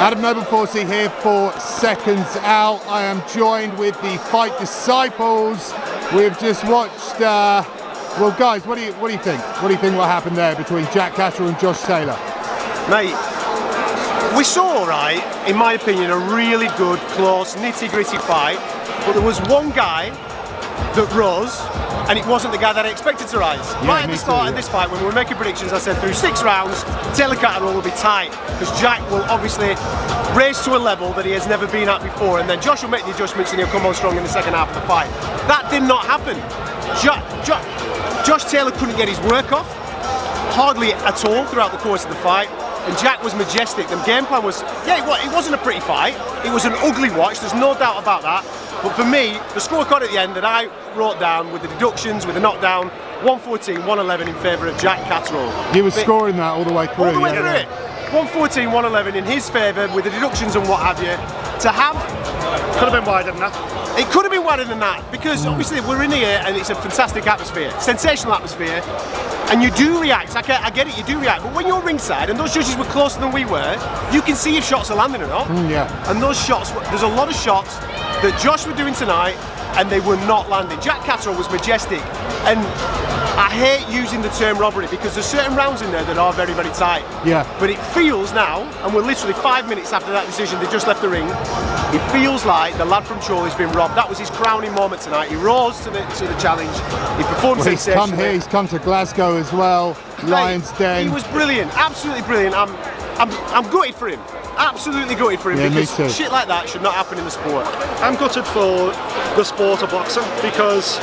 Adam Noble-Forcey here for Seconds Out. I am joined with the Fight Disciples. We've just watched, well guys, what do you think? What do you think what happened there between Jack Catterall and Josh Taylor? Mate, we saw, right, in my opinion, a really good, close, nitty-gritty fight, but there was one guy that rose, and it wasn't the guy that I expected to rise. Yeah, right at the start of this fight, when we were making predictions, I said through 6 rounds, Taylor Catterall will be tight, because Jack will obviously raise to a level that he has never been at before, and then Josh will make the adjustments and he'll come on strong in the second half of the fight. That did not happen. Josh Taylor couldn't get his work off, hardly at all throughout the course of the fight, and Jack was majestic. The game plan was, yeah, it wasn't a pretty fight, it was an ugly watch, there's no doubt about that. But for me, the scorecard at the end that I wrote down with the deductions, with the knockdown, 114-111 in favour of Jack Catterall. You were scoring that all the way through. All the way through it. 114-111 in his favour with the deductions and what have you. To have... Could have been wider than that. It could have been wider than that, because obviously we're in here and it's a fantastic atmosphere, sensational atmosphere, and you do react. I get it, you do react, but when you're ringside and those judges were closer than we were, you can see if shots are landing or not. Yeah. And those shots, there's a lot of shots that Josh were doing tonight and they were not landing. Jack Catterall was majestic, and I hate using the term robbery because there's certain rounds in there that are very, very tight. Yeah. But it feels now, and we're literally 5 minutes after that decision, they just left the ring, it feels like the lad from Chorley's been robbed. That was his crowning moment tonight. He rose to the challenge, he performed sensationally. He's come here, he's come to Glasgow as well, Lions Den. He was brilliant, absolutely brilliant. I'm gutted for him. Absolutely gutted for him, yeah, because shit like that should not happen in the sport. I'm gutted for the sport of boxing because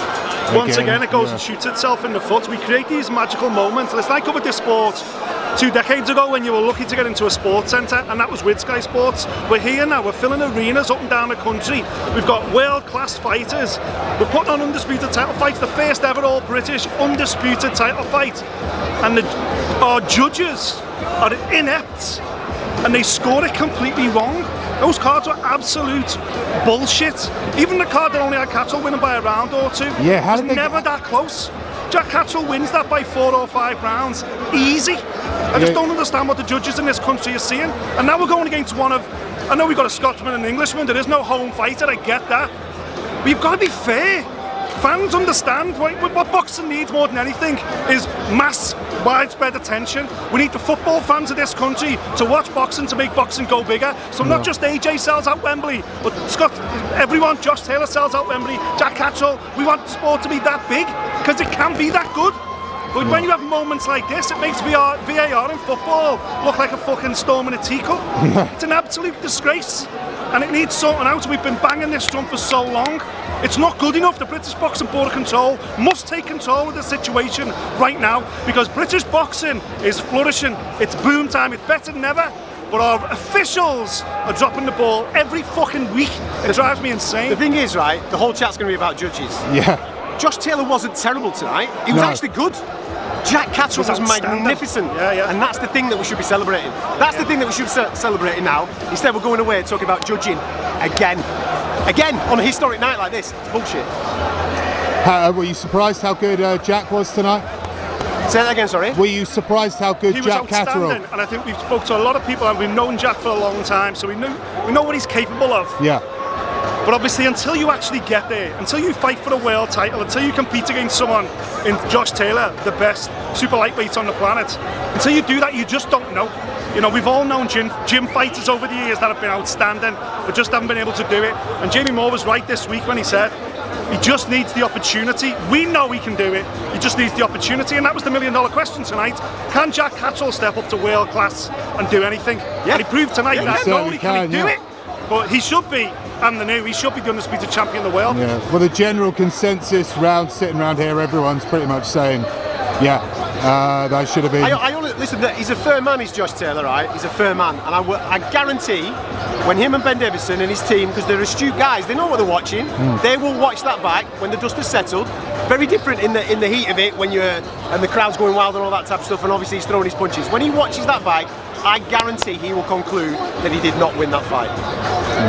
once again it goes and shoots itself in the foot. We create these magical moments. It's like I covered this sport 2 decades ago when you were lucky to get into a sports centre, and that was with Sky Sports. We're here now, we're filling arenas up and down the country. We've got world-class fighters. We're putting on undisputed title fights, the first ever all-British undisputed title fight. And our judges are inept, and they scored it completely wrong. Those cards were absolute bullshit. Even the card that only had Catterall winning by a round or two was never that close. Jack Catterall wins that by 4 or 5 rounds, easy. I just don't understand what the judges in this country are seeing. And now we're going against one of, I know we've got a Scotsman and an Englishman, there is no home fighter, I get that. But you've got to be fair. Fans understand what boxing needs more than anything is mass, widespread attention. We need the football fans of this country to watch boxing, to make boxing go bigger. So not just AJ sells out Wembley, but everyone, Josh Taylor sells out Wembley, Jack Catterall. We want the sport to be that big, because it can be that good. But when you have moments like this, it makes VAR in football look like a fucking storm in a teacup. It's an absolute disgrace, and it needs sorting out. We've been banging this drum for so long. It's not good enough. The British Boxing Board of Control must take control of the situation right now, because British boxing is flourishing. It's boom time. It's better than ever. But our officials are dropping the ball every fucking week. It drives me insane. The thing is, right, the whole chat's going to be about judges. Yeah. Josh Taylor wasn't terrible tonight. He was actually good. Jack Catterall was magnificent, and that's the thing that we should be celebrating. That's the thing that we should be celebrating now. Instead, we're going away and talking about judging again on a historic night like this. It's bullshit. Were you surprised how good Jack was tonight? Say that again, sorry. Were you surprised how good Jack Catterall? He was outstanding, and I think we've spoke to a lot of people, and we've known Jack for a long time, so we know what he's capable of. Yeah. But obviously, until you actually get there, until you fight for a world title, until you compete against someone in Josh Taylor, the best super lightweight on the planet, until you do that, you just don't know. You know, we've all known gym fighters over the years that have been outstanding, but just haven't been able to do it. And Jamie Moore was right this week when he said, he just needs the opportunity. We know he can do it, he just needs the opportunity, and that was the $1 million question tonight. Can Jack Catterall step up to world class and do anything? Yeah. And he proved tonight that not only can he do it, but he should be, he should be the undisputed champion of the world. Yeah. Well, the general consensus sitting around here, everyone's pretty much saying, that should have been. Listen, he's a fair man, is Josh Taylor, right? He's a fair man, and I guarantee when him and Ben Davison and his team, because they're astute guys, they know what they're watching. They will watch that back when the dust has settled. Very different in the heat of it when and the crowd's going wild and all that type of stuff, and obviously he's throwing his punches. When he watches that back, I guarantee he will conclude that he did not win that fight.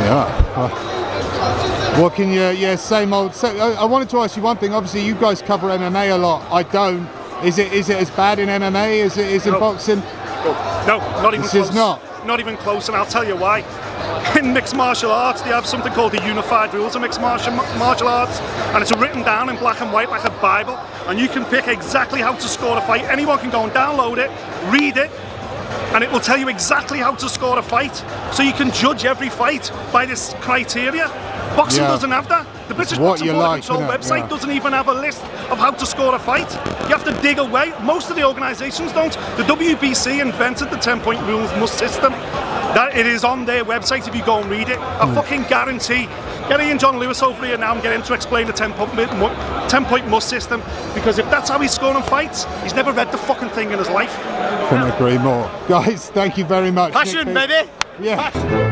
Yeah. What can you, same old. So, I wanted to ask you one thing. Obviously, you guys cover MMA a lot. I don't. Is it as bad in MMA as it is in boxing? No, not even close. It's not. not even close, and I'll tell you why. In mixed martial arts, they have something called the Unified Rules of Mixed Martial Arts, and it's written down in black and white like a Bible, and you can pick exactly how to score a fight. Anyone can go and download it, read it, and it will tell you exactly how to score a fight. So you can judge every fight by this criteria. Boxing doesn't have that. The British Boxing Board Control website doesn't even have a list of how to score a fight. You have to dig away. Most of the organisations don't. The WBC invented the 10-point rules must system. That it is on their website if you go and read it. I fucking guarantee. Get Ian John Lewis over here now and get him to explain the 10-point must system, because if that's how he's scoring fights, he's never read the fucking thing in his life. Couldn't agree more. Guys, thank you very much. Passion, baby! Yeah. Passion.